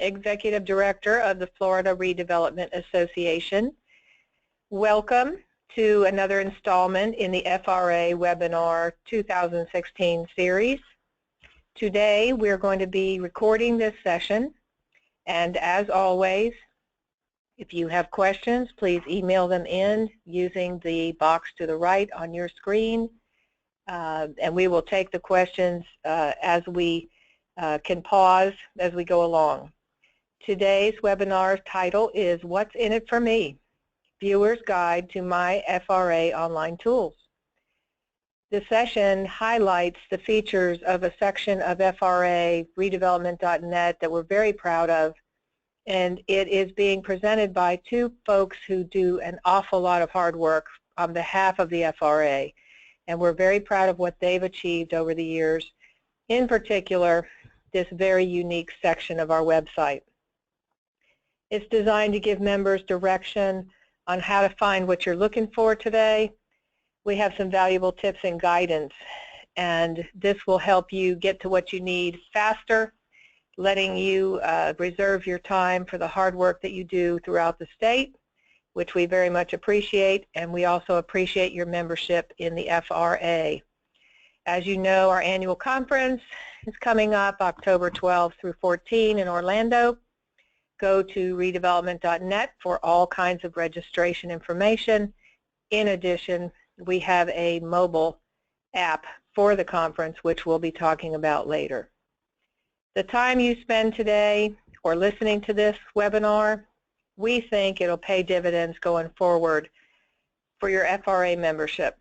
Executive Director of the Florida Redevelopment Association. Welcome to another installment in the FRA Webinar 2016 series. Today we're going to be recording this session, and as always, if you have questions, please email them in using the box to the right on your screen, and we will take the questions as we can pause as we go along. Today's webinar's title is What's in It for Me? Viewer's Guide to MyFRA Online Tools. The session highlights the features of a section of FRA redevelopment.net that we're very proud of, and it is being presented by two folks who do an awful lot of hard work on behalf of the FRA, and we're very proud of what they've achieved over the years, in particular this very unique section of our website. It's designed to give members direction on how to find what you're looking for today. We have some valuable tips and guidance, and this will help you get to what you need faster, letting you reserve your time for the hard work that you do throughout the state, which we very much appreciate, and we also appreciate your membership in the FRA. As you know, our annual conference is coming up October 12 through 14 in Orlando. Go to redevelopment.net for all kinds of registration information. In addition, we have a mobile app for the conference, which we'll be talking about later. The time you spend today or listening to this webinar, we think it'll pay dividends going forward for your FRA membership.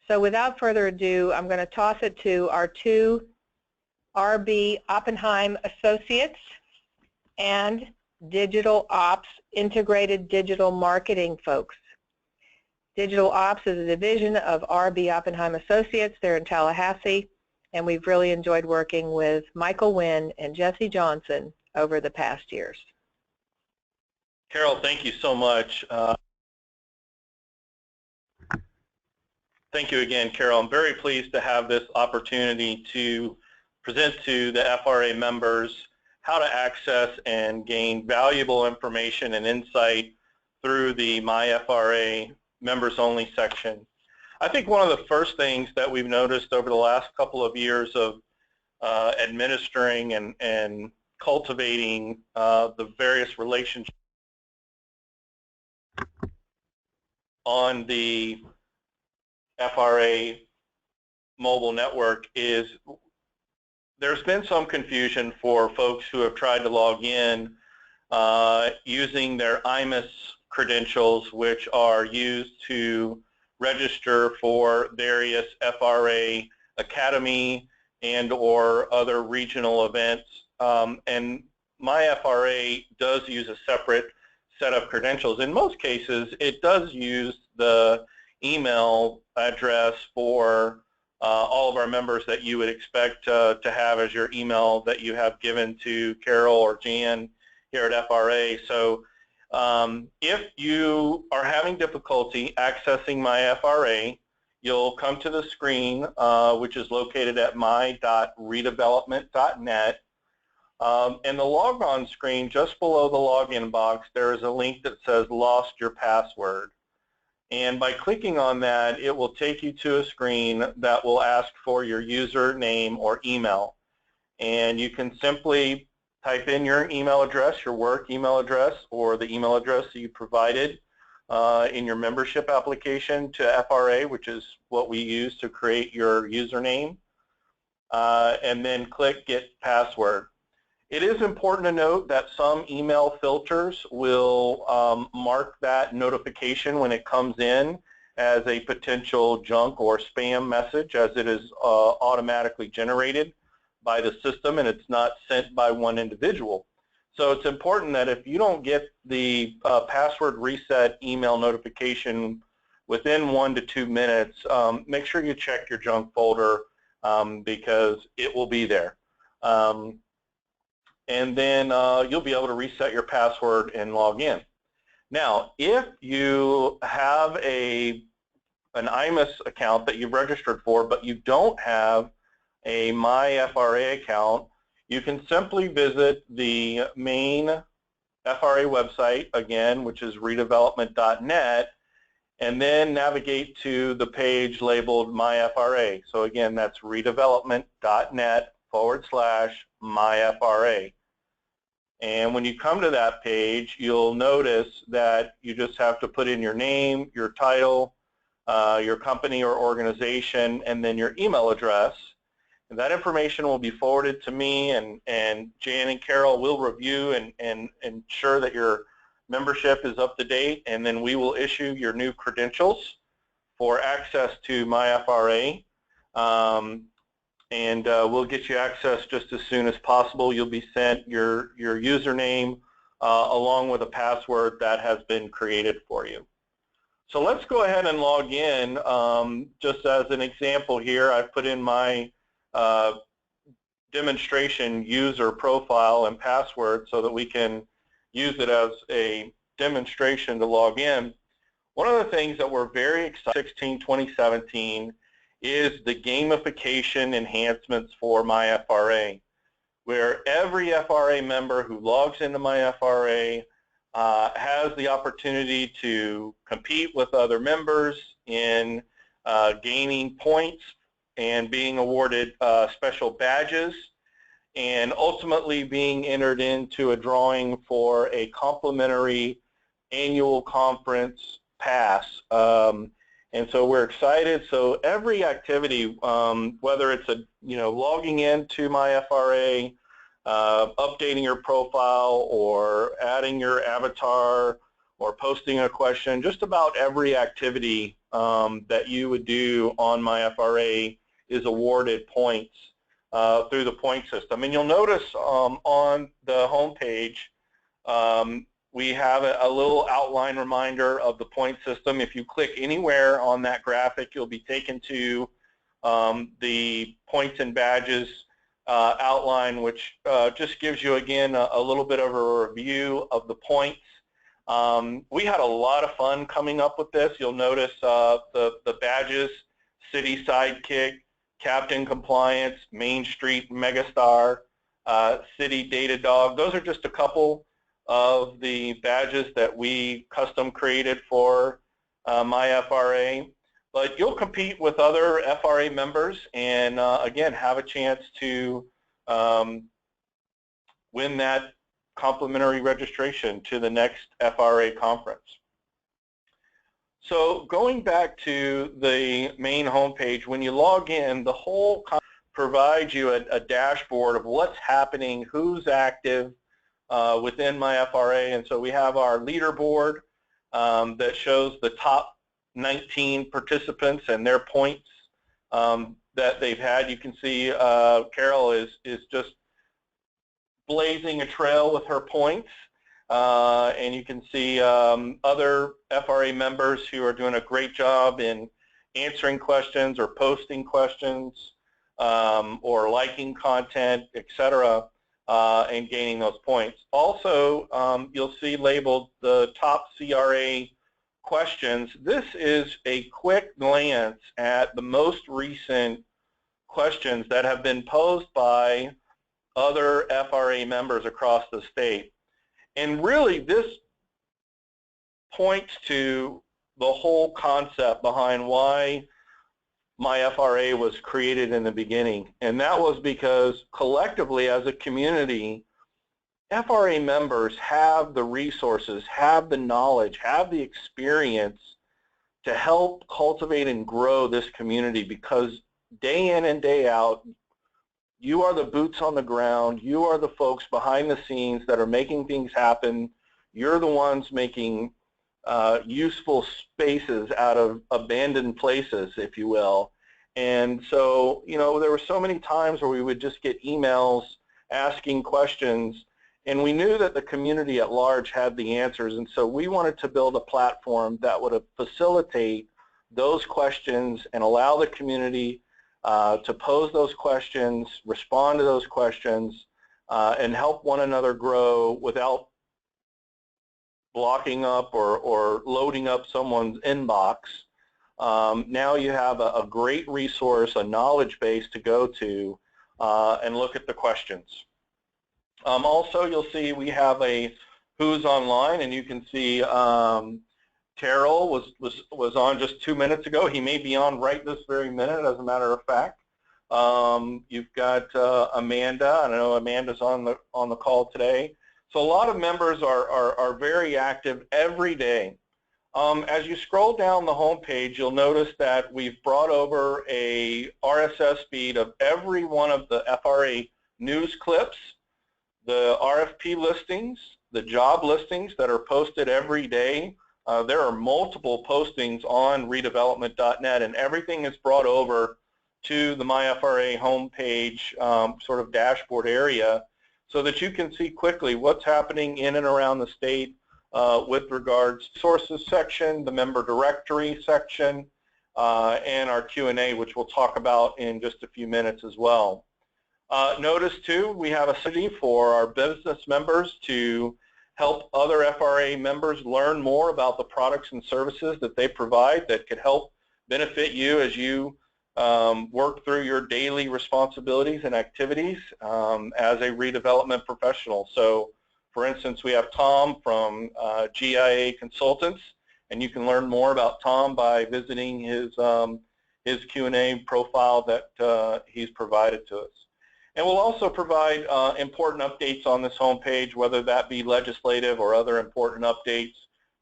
So without further ado, I'm going to toss it to our two RB Oppenheim associates and Digital Ops, integrated digital marketing folks. Digital Ops is a division of RB Oppenheim Associates. They're in Tallahassee, and we've really enjoyed working with Michael Wynn and Jesse Johnson over the past years. Carol, thank you so much. Thank you again, Carol. I'm very pleased to have this opportunity to present to the FRA members how to access and gain valuable information and insight through the MyFRA Members Only section. I think one of the first things that we've noticed over the last couple of years of administering and cultivating the various relationships on the FRA mobile network is there's been some confusion for folks who have tried to log in using their IMIS credentials, which are used to register for various FRA Academy and or other regional events. And MyFRA does use a separate set of credentials. In most cases, it does use the email address for all of our members that you would expect to have as your email that you have given to Carol or Jan here at FRA. So if you are having difficulty accessing MyFRA, you'll come to the screen, which is located at my.redevelopment.net. And the logon screen, just below the login box, there is a link that says Lost Your Password. And by clicking on that, it will take you to a screen that will ask for your username or email. And you can simply type in your email address, your work email address, or the email address that you provided in your membership application to FRA, which is what we use to create your username, and then click Get Password. It is important to note that some email filters will mark that notification when it comes in as a potential junk or spam message, as it is automatically generated by the system and it's not sent by one individual. So it's important that if you don't get the password reset email notification within 1 to 2 minutes, make sure you check your junk folder because it will be there. And then you'll be able to reset your password and log in. Now, if you have an IMIS account that you've registered for, but you don't have a MyFRA account, you can simply visit the main FRA website, again, which is redevelopment.net, and then navigate to the page labeled MyFRA. So again, that's redevelopment.net/MyFRA. And when you come to that page, you'll notice that you just have to put in your name, your title, your company or organization, and then your email address. And that information will be forwarded to me, and Jan and Carol will review and ensure that your membership is up to date, and then we will issue your new credentials for access to MyFRA. We'll get you access just as soon as possible. You'll be sent your username along with a password that has been created for you. So let's go ahead and log in. Just as an example here, I've put in my demonstration user profile and password so that we can use it as a demonstration to log in. One of the things that we're very excited about 2017 is the gamification enhancements for MyFRA, where every FRA member who logs into MyFRA has the opportunity to compete with other members in gaining points and being awarded special badges, and ultimately being entered into a drawing for a complimentary annual conference pass. And so we're excited. So every activity, whether it's logging into MyFRA, updating your profile, or adding your avatar, or posting a question, just about every activity that you would do on MyFRA is awarded points through the point system. And you'll notice on the home page we have a little outline reminder of the point system. If you click anywhere on that graphic, you'll be taken to the points and badges outline, which just gives you, again, a little bit of a review of the points. We had a lot of fun coming up with this. You'll notice the badges: City Sidekick, Captain Compliance, Main Street Megastar, City Datadog. Those are just a couple of the badges that we custom created for MyFRA. But you'll compete with other FRA members and, again, have a chance to win that complimentary registration to the next FRA conference. So going back to the main homepage, when you log in, the whole provides you a dashboard of what's happening, who's active within MyFRA. And so we have our leaderboard that shows the top 19 participants and their points that they've had. You can see Carol is just blazing a trail with her points. And you can see other FRA members who are doing a great job in answering questions or posting questions or liking content, etc., and gaining those points. Also, you'll see labeled the top CRA questions. This is a quick glance at the most recent questions that have been posed by other FRA members across the state. And really, this points to the whole concept behind why MyFRA was created in the beginning. And that was because collectively as a community, FRA members have the resources, have the knowledge, have the experience to help cultivate and grow this community, because day in and day out, you are the boots on the ground. You are the folks behind the scenes that are making things happen. You're the ones making useful spaces out of abandoned places, if you will. And so, there were so many times where we would just get emails asking questions, and we knew that the community at large had the answers. And so we wanted to build a platform that would facilitate those questions and allow the community to pose those questions, respond to those questions, and help one another grow without blocking up or loading up someone's inbox. Now you have a great resource, a knowledge base to go to and look at the questions. Also, you'll see we have a Who's Online, and you can see Terrell was on just 2 minutes ago. He may be on right this very minute, as a matter of fact. You've got Amanda. I know Amanda's on the call today. So a lot of members are very active every day. As you scroll down the home page, you'll notice that we've brought over a RSS feed of every one of the FRA news clips, the RFP listings, the job listings that are posted every day. There are multiple postings on redevelopment.net, and everything is brought over to the MyFRA homepage sort of dashboard area so that you can see quickly what's happening in and around the state with regards to sources section, the member directory section, and our Q&A, which we'll talk about in just a few minutes as well. Notice too, we have a city for our business members to help other FRA members learn more about the products and services that they provide that could help benefit you as you work through your daily responsibilities and activities as a redevelopment professional. So, for instance, we have Tom from GIA Consultants, and you can learn more about Tom by visiting his Q&A profile that he's provided to us. And we'll also provide important updates on this homepage, whether that be legislative or other important updates.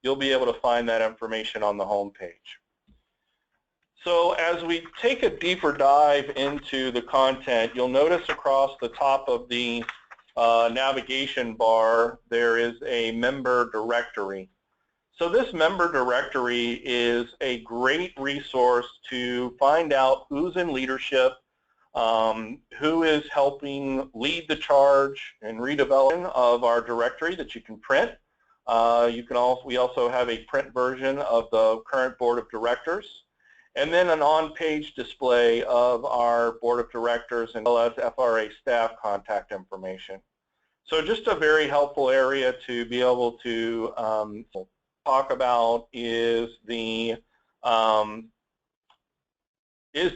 You'll be able to find that information on the homepage. So as we take a deeper dive into the content, you'll notice across the top of the navigation bar, there is a member directory. So this member directory is a great resource to find out who's in leadership, who is helping lead the charge in redevelopment of our directory that you can print. We also have a print version of the current board of directors, and then an on-page display of our board of directors as well as FRA staff contact information. So just a very helpful area to be able to talk about is the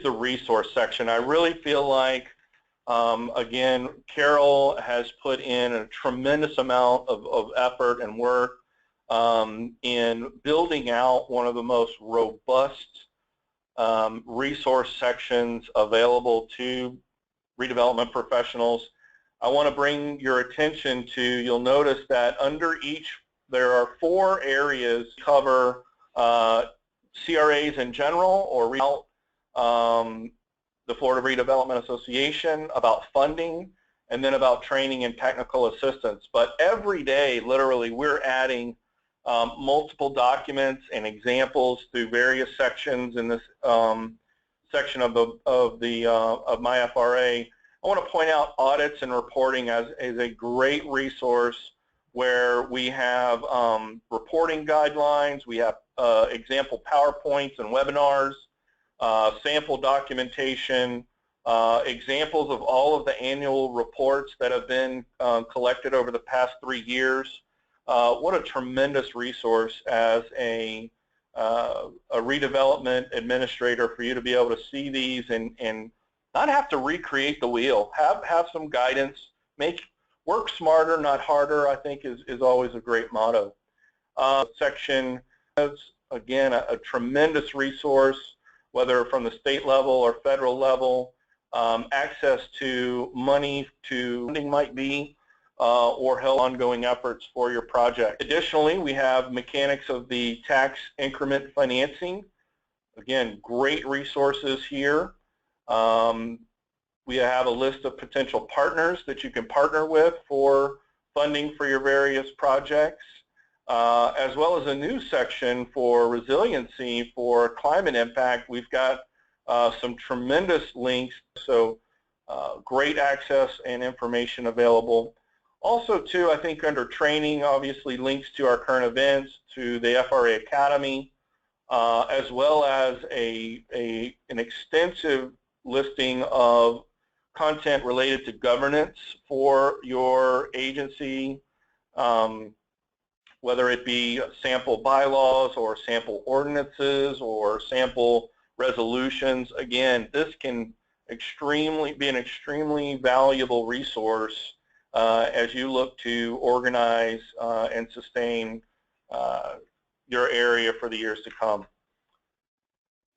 resource section. I really feel like, again, Carol has put in a tremendous amount of effort and work in building out one of the most robust resource sections available to redevelopment professionals. I want to bring your attention to, you'll notice that under each, there are 4 areas that cover CRAs in general, or the Florida Redevelopment Association, about funding, and then about training and technical assistance. But every day, literally, we're adding multiple documents and examples through various sections in this section of MyFRA. I want to point out audits and reporting as a great resource where we have reporting guidelines, we have example PowerPoints and webinars, sample documentation, examples of all of the annual reports that have been collected over the past 3 years. What a tremendous resource as a redevelopment administrator for you to be able to see these and not have to recreate the wheel. Have some guidance. Work smarter, not harder, I think is always a great motto. Section is, again, a tremendous resource, whether from the state level or federal level, access to money to funding might be, or help ongoing efforts for your project. Additionally, we have mechanics of the tax increment financing. Again, great resources here. We have a list of potential partners that you can partner with for funding for your various projects, as well as a new section for resiliency for climate impact. We've got some tremendous links, so great access and information available. Also, too, I think under training, obviously links to our current events, to the FRA Academy, as well as an extensive listing of content related to governance for your agency, whether it be sample bylaws or sample ordinances or sample resolutions. Again, this can be an extremely valuable resource as you look to organize and sustain your area for the years to come.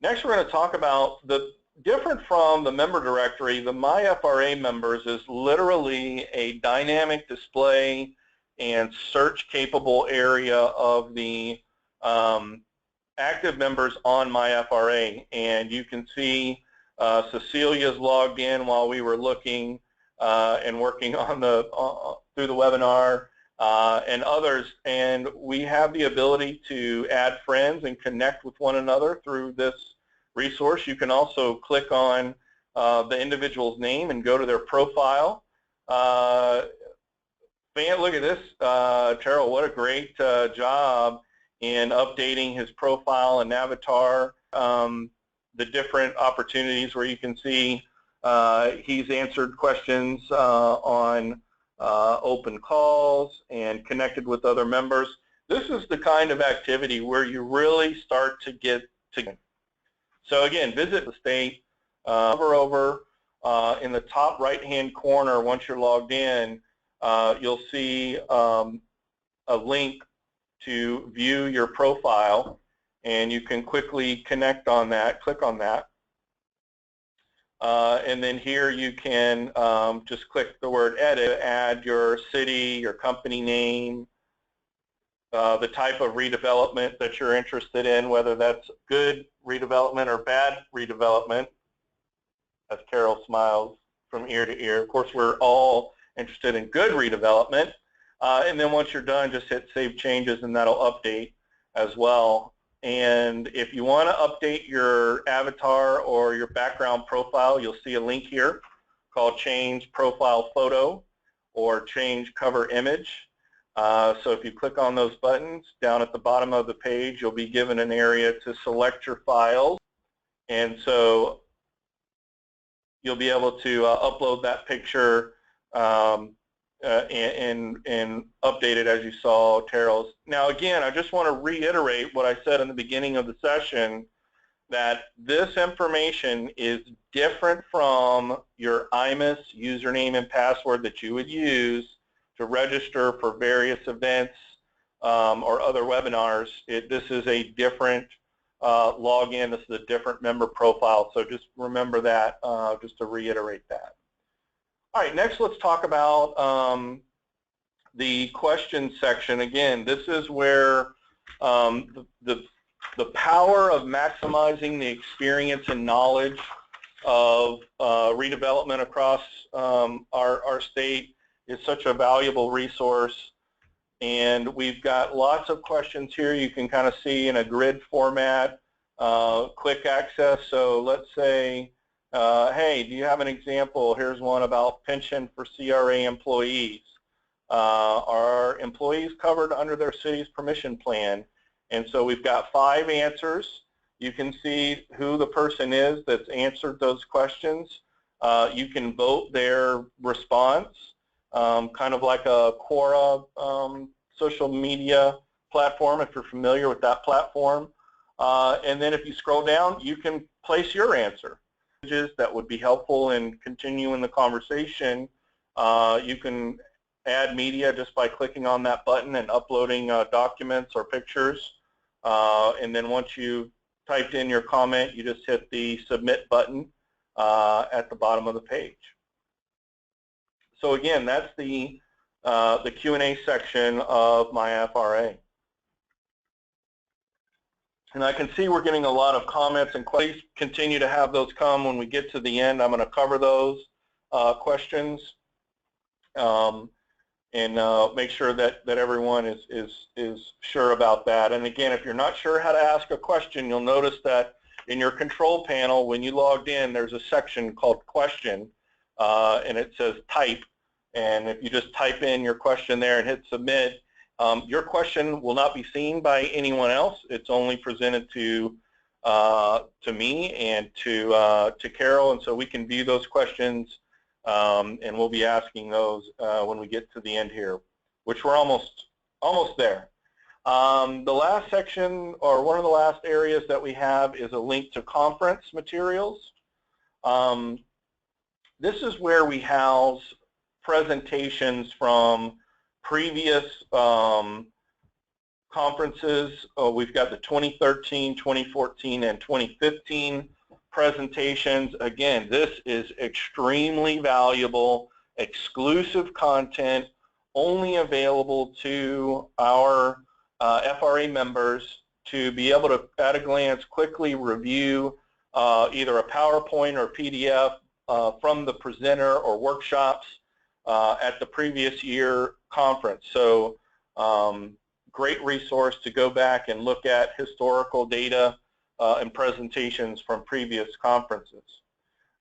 Next, we're going to talk about the different from the member directory. The MyFRA Members is literally a dynamic display and search capable area of the active members on MyFRA, and you can see Cecilia's logged in while we were looking and working on through the webinar, and others, and we have the ability to add friends and connect with one another through this resource. You can also click on the individual's name and go to their profile. Look at this, Terrell, what a great job in updating his profile and avatar. The different opportunities where you can see he's answered questions on open calls and connected with other members. This is the kind of activity where you really start to get to. So again, visit the state, hover over in the top right-hand corner. Once you're logged in, you'll see a link to view your profile, and you can quickly connect on that, click on that. And then here you can just click the word edit, add your city, your company name, the type of redevelopment that you're interested in, whether that's good redevelopment or bad redevelopment, as Carol smiles from ear to ear. Of course, we're all interested in good redevelopment. And then once you're done, just hit Save Changes, and that'll update as well. And if you want to update your avatar or your background profile, you'll see a link here called Change Profile Photo or Change Cover Image. So if you click on those buttons down at the bottom of the page, you'll be given an area to select your files. And so you'll be able to upload that picture and update it as you saw Terrell's. Now again, I just want to reiterate what I said in the beginning of the session, that this information is different from your IMIS username and password that you would use to register for various events or other webinars. This is a different login. This is a different member profile. So just remember that, just to reiterate that. All right, next let's talk about the question section. Again, this is where the power of maximizing the experience and knowledge of redevelopment across our state is such a valuable resource. And we've got lots of questions here you can kind of see in a grid format, quick access. So let's say, hey, do you have an example? Here's one about pension for CRA employees. Are employees covered under their city's permission plan? And so we've got 5 answers. You can see who the person is that's answered those questions. You can vote their response, kind of like a Quora social media platform, if you're familiar with that platform. And then if you scroll down, you can place your answer. That would be helpful in continuing the conversation. You can add media just by clicking on that button and uploading documents or pictures. And then once you've typed in your comment, you just hit the submit button at the bottom of the page. So again, that's the Q&A section of MyFRA. And I can see we're getting a lot of comments, and please continue to have those come when we get to the end. I'm going to cover those questions and make sure that everyone is sure about that. And again, if you're not sure how to ask a question, you'll notice that in your control panel, when you logged in, there's a section called Question, and it says Type. And if you just type in your question there and hit Submit, your question will not be seen by anyone else. It's only presented to me and to Carol, and so we can view those questions, and we'll be asking those when we get to the end here, which we're almost there. The last section, or one of the last areas that we have, is a link to conference materials. This is where we house presentations from previous conferences. We've got the 2013, 2014, and 2015 presentations. Again, this is extremely valuable, exclusive content, only available to our FRA members to be able to, at a glance, quickly review either a PowerPoint or PDF from the presenter or workshops at the previous year conference. So great resource to go back and look at historical data and presentations from previous conferences.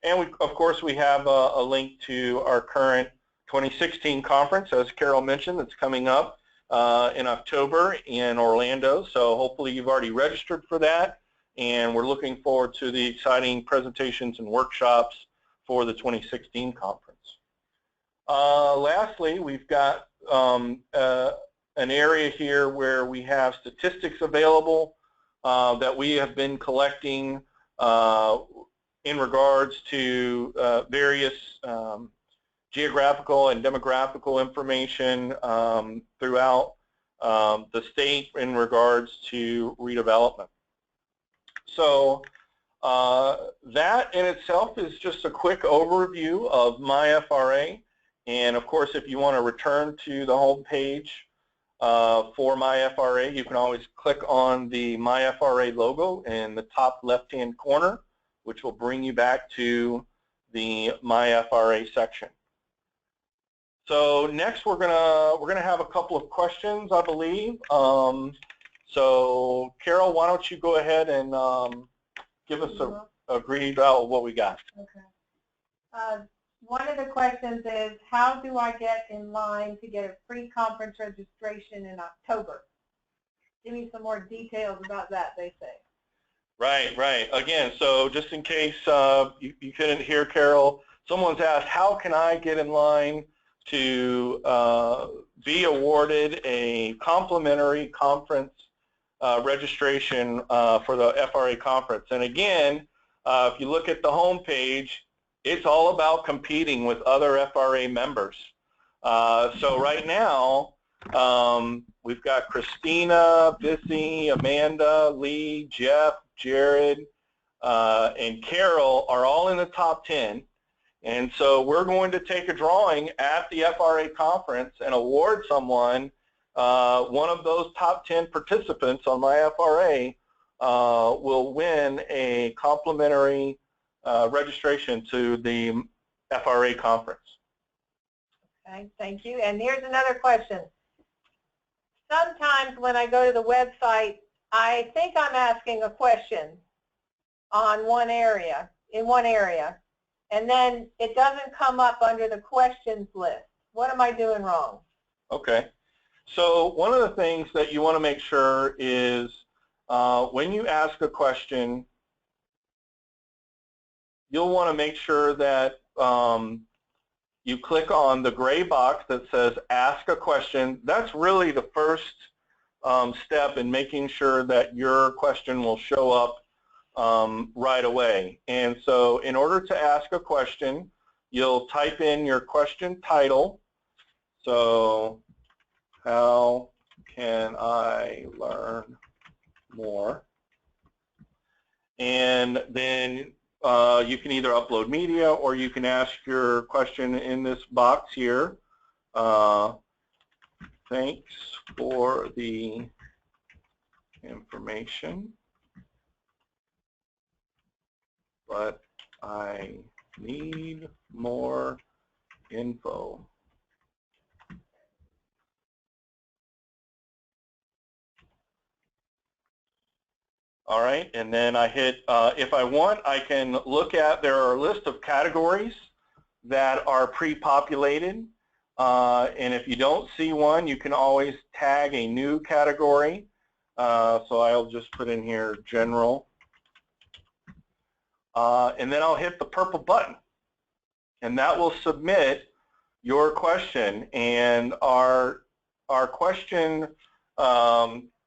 And of course we have a link to our current 2016 conference, as Carol mentioned, that's coming up in October in Orlando. So hopefully you've already registered for that, and we're looking forward to the exciting presentations and workshops for the 2016 conference. Lastly, we've got an area here where we have statistics available that we have been collecting in regards to various geographical and demographical information throughout the state in regards to redevelopment. So that in itself is just a quick overview of MyFRA. And of course, if you want to return to the home page for MyFRA, you can always click on the MyFRA logo in the top left-hand corner, which will bring you back to the MyFRA section. So next, we're gonna have a couple of questions, I believe. So Carol, why don't you go ahead and give us a read about what we got? Okay. One of the questions is, how do I get in line to get a pre-conference registration in October? Give me some more details about that, they say. Right, right. Again, so just in case you couldn't hear Carol, someone's asked, how can I get in line to be awarded a complimentary conference registration for the FRA conference? And again, if you look at the home page, it's all about competing with other FRA members. So right now, we've got Christina, Bissy, Amanda, Lee, Jeff, Jared, and Carol are all in the top 10. And so we're going to take a drawing at the FRA conference and award someone, one of those top 10 participants on MyFRA will win a complimentary registration to the FRA conference. Okay, thank you. And here's another question. Sometimes when I go to the website, I think I'm asking a question on one area, and then it doesn't come up under the questions list. What am I doing wrong? Okay. So one of the things that you want to make sure is when you ask a question, you'll want to make sure that you click on the gray box that says ask a question. That's really the first step in making sure that your question will show up right away. And so in order to ask a question, you'll type in your question title. So how can I learn more? And then you can either upload media or you can ask your question in this box here. Thanks for the information, but I need more info. All right, and then I hit, if I want, I can look at, there are a list of categories that are pre-populated, and if you don't see one, you can always tag a new category. So I'll just put in here general, and then I'll hit the purple button, and that will submit your question, and our question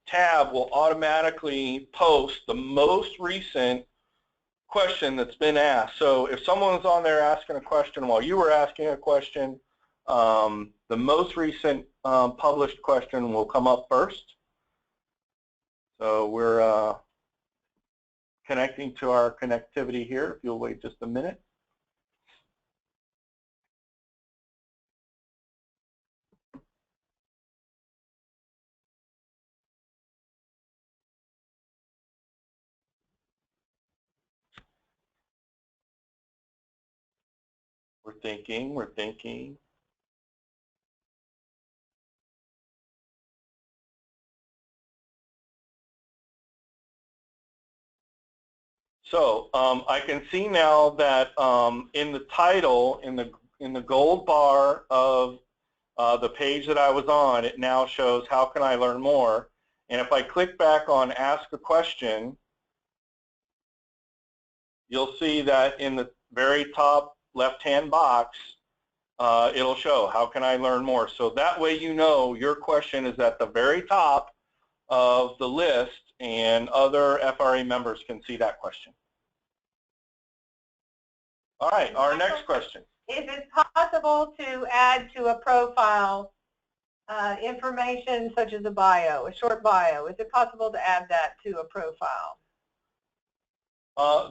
tab will automatically post the most recent question that's been asked. So if someone's on there asking a question while you were asking a question, The most recent published question will come up first. So we're connecting to our connectivity here. If you'll wait just a minute. We're thinking. So I can see now that in the title, in the gold bar of the page that I was on, it now shows how can I learn more. And if I click back on ask a question, you'll see that in the very top left-hand box, it'll show how can I learn more. So that way you know your question is at the very top of the list and other FRA members can see that question. All right, our next question. Is it possible to add to a profile information such as a bio, a short bio? Is it possible to add that to a profile?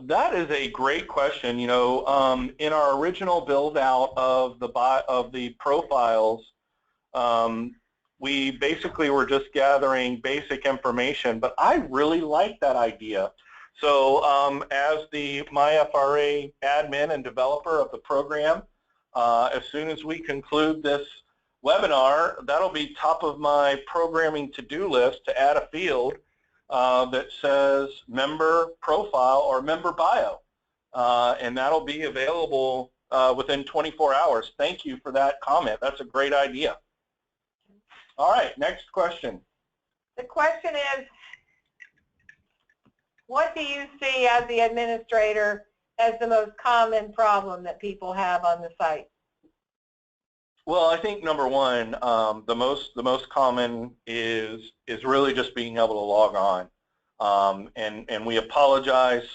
That is a great question. You know, in our original build out of the profiles, we basically were just gathering basic information, but I really like that idea. So as the MyFRA admin and developer of the program, as soon as we conclude this webinar, that'll be top of my programming to-do list to add a field that says member profile or member bio, and that'll be available within 24 hours. Thank you for that comment. That's a great idea. All right, next question. The question is, what do you see as the administrator as the most common problem that people have on the site? Well, I think number one, the most common is really just being able to log on, and we apologize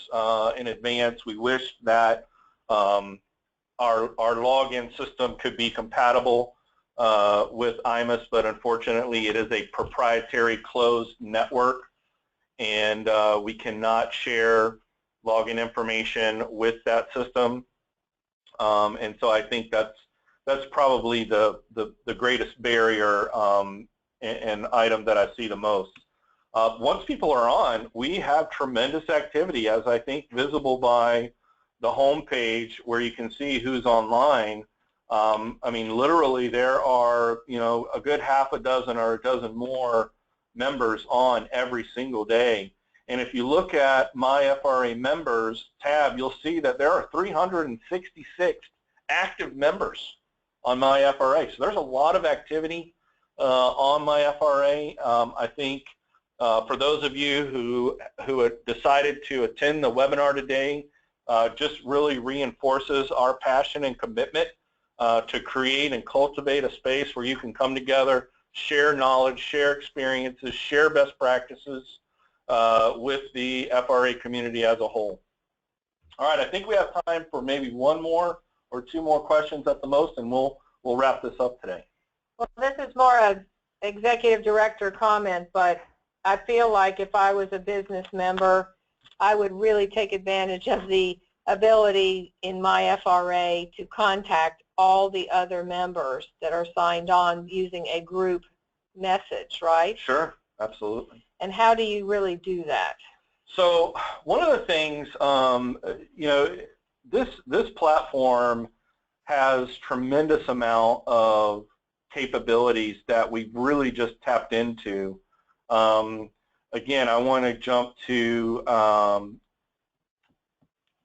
in advance. We wish that our login system could be compatible with IMUS, but unfortunately it is a proprietary closed network, and we cannot share login information with that system, and so I think that's probably the greatest barrier and item that I see the most. Once people are on, we have tremendous activity, as I think visible by the home page where you can see who's online. I mean, literally there are, you know, a good half a dozen or a dozen more members on every single day. And if you look at MyFRA Members tab, you'll see that there are 366 active members on MyFRA. So there's a lot of activity on MyFRA. I think for those of you who had decided to attend the webinar today, just really reinforces our passion and commitment to create and cultivate a space where you can come together, share knowledge, share experiences, share best practices with the FRA community as a whole. All right, I think we have time for maybe one more or two more questions at the most, and we'll wrap this up today. Well, this is more an executive director comment, but I feel like if I was a business member, I would really take advantage of the ability in MyFRA to contact all the other members that are signed on using a group message, right? Sure, absolutely. And how do you really do that? So one of the things, you know, this platform has tremendous amount of capabilities that we've really just tapped into. Again, I want to jump to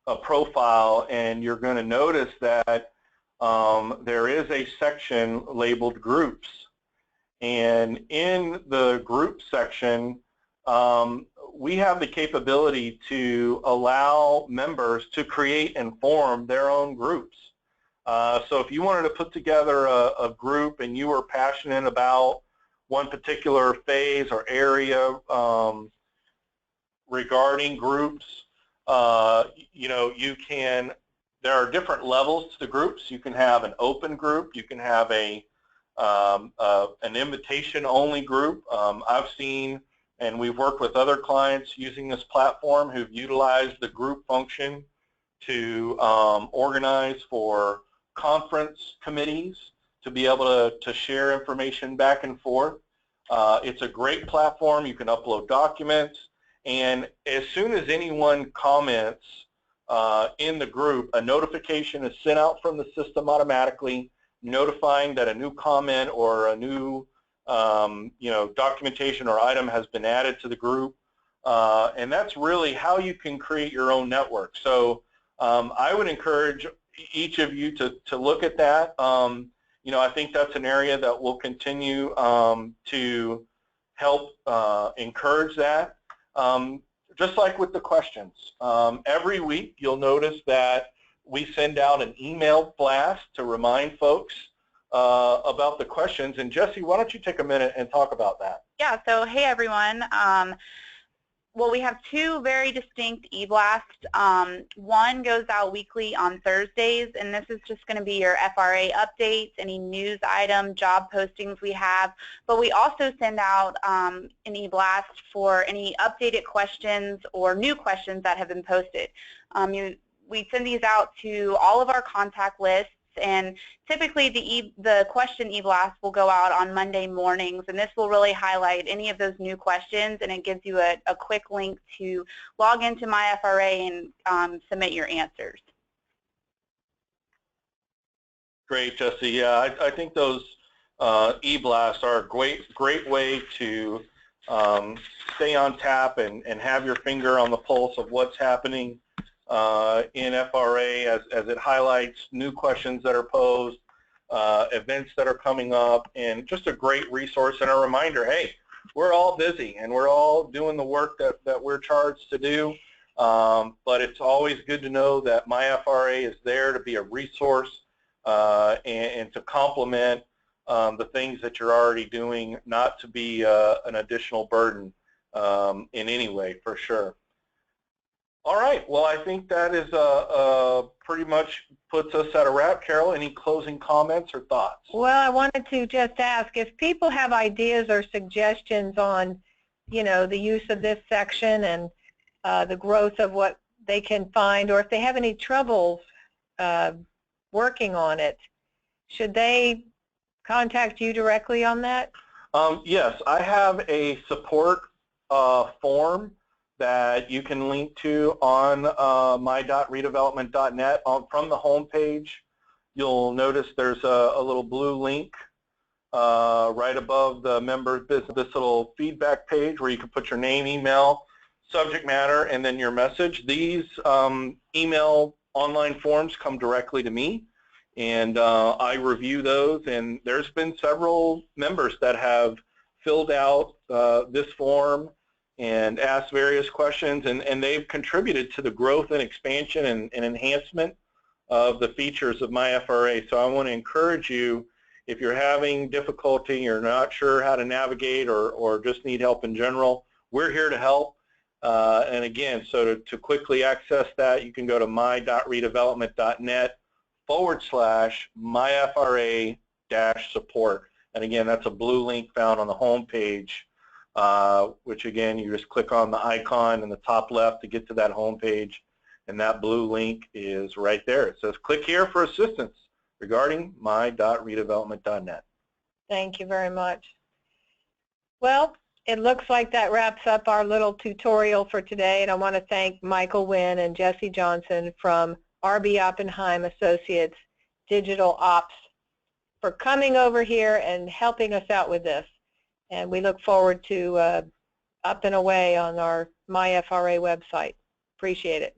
a profile, and you're going to notice that there is a section labeled groups, and in the group section we have the capability to allow members to create and form their own groups. So if you wanted to put together a group and you were passionate about one particular phase or area regarding groups, you know, you can there are different levels to the groups. You can have an open group. You can have an invitation-only group. I've seen, and we've worked with other clients using this platform who've utilized the group function to organize for conference committees to be able to share information back and forth. It's a great platform. You can upload documents, and as soon as anyone comments in the group, a notification is sent out from the system automatically, notifying that a new comment or a new documentation or item has been added to the group. And that's really how you can create your own network. So I would encourage each of you to look at that. I think that's an area that will continue to help encourage that. Just like with the questions. Every week you'll notice that we send out an email blast to remind folks about the questions. And Jesse, why don't you take a minute and talk about that? Yeah, so hey everyone. Well, we have two very distinct Eblasts. One goes out weekly on Thursdays, and this is just going to be your FRA updates, any news item, job postings we have. But we also send out an Eblast for any updated questions or new questions that have been posted. We send these out to all of our contact lists, and typically the question Eblast will go out on Monday mornings, and this will really highlight any of those new questions, and it gives you a quick link to log into MyFRA and submit your answers. Great, Jesse. Yeah, I think those Eblasts are a great way to stay on tap and have your finger on the pulse of what's happening in FRA as it highlights new questions that are posed, events that are coming up, and just a great resource and a reminder, hey, we're all busy and we're all doing the work that we're charged to do, but it's always good to know that MyFRA is there to be a resource and to complement the things that you're already doing, not to be an additional burden in any way, for sure. All right, well, I think that is pretty much puts us at a wrap. Carol, any closing comments or thoughts? Well, I wanted to just ask if people have ideas or suggestions on, the use of this section and the growth of what they can find, or if they have any troubles working on it, should they contact you directly on that? Yes, I have a support form that you can link to on my.redevelopment.net. From the home page, you'll notice there's a little blue link right above the members business, this little feedback page where you can put your name, email, subject matter, and then your message. These email online forms come directly to me, and I review those, and there's been several members that have filled out this form and asked various questions, and they've contributed to the growth and expansion and enhancement of the features of MyFRA. So I want to encourage you, if you're having difficulty, you're not sure how to navigate or just need help in general, we're here to help. And again, so to quickly access that, you can go to my.redevelopment.net/MyFRA-support. And again, that's a blue link found on the home page. Which again, you just click on the icon in the top left to get to that home page, and that blue link is right there. It says click here for assistance regarding my.redevelopment.net. Thank you very much. Well, it looks like that wraps up our little tutorial for today, and I want to thank Michael Wynn and Jesse Johnson from R.B. Oppenheim Associates Digital Ops for coming over here and helping us out with this. And we look forward to up and away on our MyFRA website. Appreciate it.